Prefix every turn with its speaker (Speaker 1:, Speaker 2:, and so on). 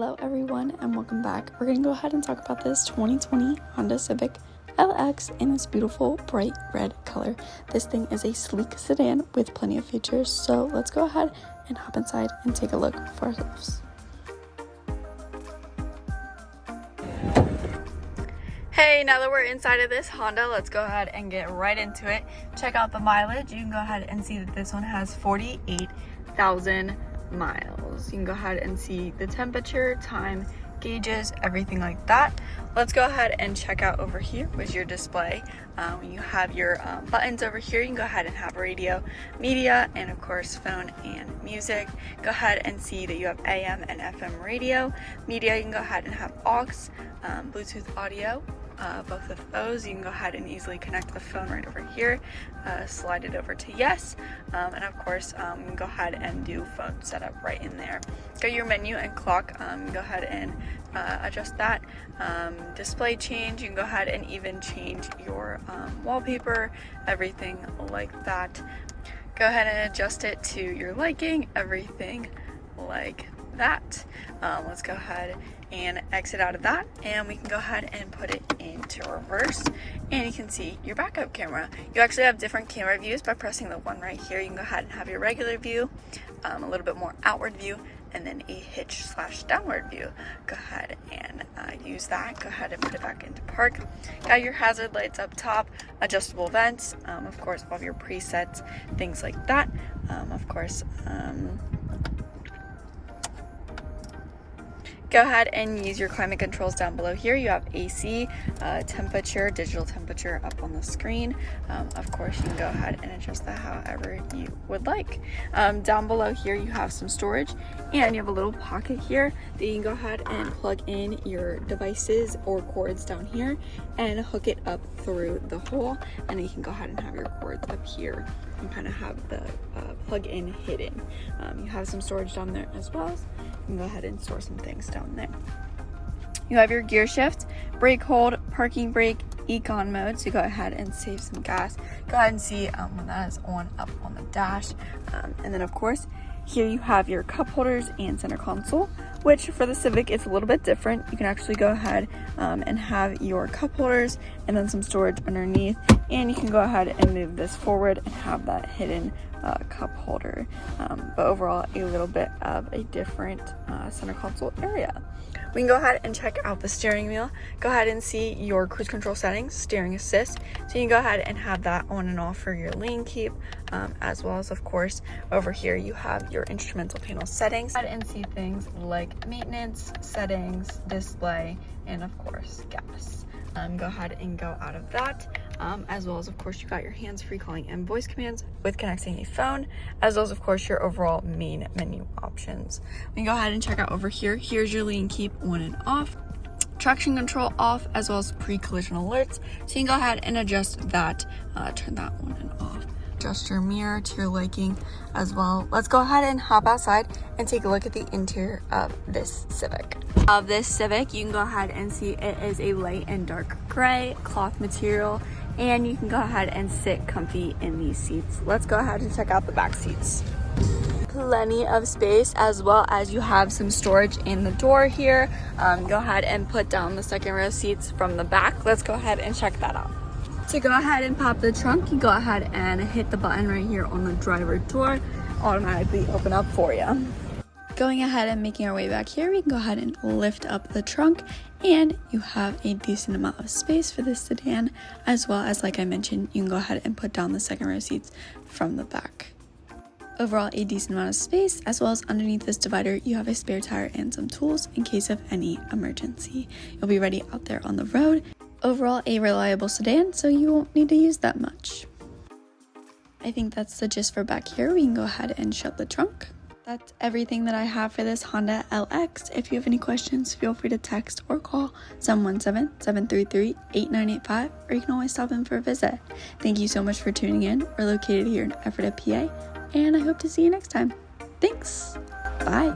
Speaker 1: Hello everyone and welcome back. We're going to go ahead and talk about this 2020 Honda Civic Lx in this beautiful bright red color. This thing is a sleek sedan with plenty of features, so let's go ahead and hop inside and take a look for ourselves. Hey, now that we're inside of this Honda, let's go ahead and get right into it. Check out the mileage. You can go ahead and see that this one has 48,000 miles. You can go ahead and see the temperature, time, gauges, everything like that. Let's go ahead and check out over here with your display. You have your buttons over here. You can go ahead and have radio, media, and of course phone and music. Go ahead and see that you have AM and FM radio. Media, you can go ahead and have aux, Bluetooth audio. Both of those. You can go ahead and easily connect the phone right over here, slide it over to yes, and of course you can go ahead and do phone setup right in there. Got your menu and clock. Go ahead and adjust that. Display change, you can go ahead and even change your wallpaper, everything like that. Go ahead and adjust it to your liking, everything like that. Let's go ahead and exit out of that, and we can go ahead and put it into reverse, and you can see your backup camera. You actually have different camera views by pressing the one right here. You can go ahead and have your regular view, a little bit more outward view, and then a hitch / downward view. Go ahead and use that. Go ahead and put it back into park. Got your hazard lights up top, adjustable vents, of course all of your presets, things like that. Of course, go ahead and use your climate controls down below here. You have AC, temperature, digital temperature up on the screen. Of course, you can go ahead and adjust that however you would like. Down below here, you have some storage, and you have a little pocket here that you can go ahead and plug in your devices or cords down here and hook it up through the hole, and then you can go ahead and have your cords up here and kind of have the plug-in hidden. You have some storage down there as well. You can go ahead and store some things down there. You have your gear shift, brake hold, parking brake, econ mode, so go ahead and save some gas. Go ahead and see when that is on up on the dash. And then of course, here you have your cup holders and center console, which for the Civic it's a little bit different. You can actually go ahead and have your cup holders and then some storage underneath, and you can go ahead and move this forward and have that hidden cup holder, but overall a little bit of a different center console area. We can go ahead and check out the steering wheel. Go ahead and see your cruise control settings, steering assist, so you can go ahead and have that on and off for your lane keep, as well as of course over here you have your instrumental panel settings. Go ahead and see things like maintenance, settings, display, and of course gas. Go ahead and go out of that, as well as of course you got your hands-free calling and voice commands with connecting a phone, as well as of course your overall main menu options. We can go ahead and check out over here. Here's your lane keep on and off, traction control off, as well as pre-collision alerts, so you can go ahead and adjust that, turn that on and off. Adjust your mirror to your liking as well. Let's go ahead and hop outside and take a look at the interior of this Civic. You can go ahead and see it is a light and dark gray cloth material, and you can go ahead and sit comfy in these seats. Let's go ahead and check out the back seats. Plenty of space, as well as you have some storage in the door here. Go ahead and put down the second row seats from the back. Let's go ahead and check that out. To go ahead and pop the trunk, you go ahead and hit the button right here on the driver door, automatically open up for you. Going ahead and making our way back here, we can go ahead and lift up the trunk, and you have a decent amount of space for this sedan, as well as, like I mentioned, you can go ahead and put down the second row seats from the back. Overall, a decent amount of space, as well as underneath this divider, you have a spare tire and some tools in case of any emergency. You'll be ready out there on the road. Overall, a reliable sedan, so you won't need to use that much. I think that's the gist for back here. We can go ahead and shut the trunk. That's everything that I have for this Honda Lx. If you have any questions, feel free to text or call 717-733-8985, or you can always stop in for a visit. Thank you so much for tuning in. We're located here in Ephrata, PA, and I hope to see you next time. Thanks. Bye.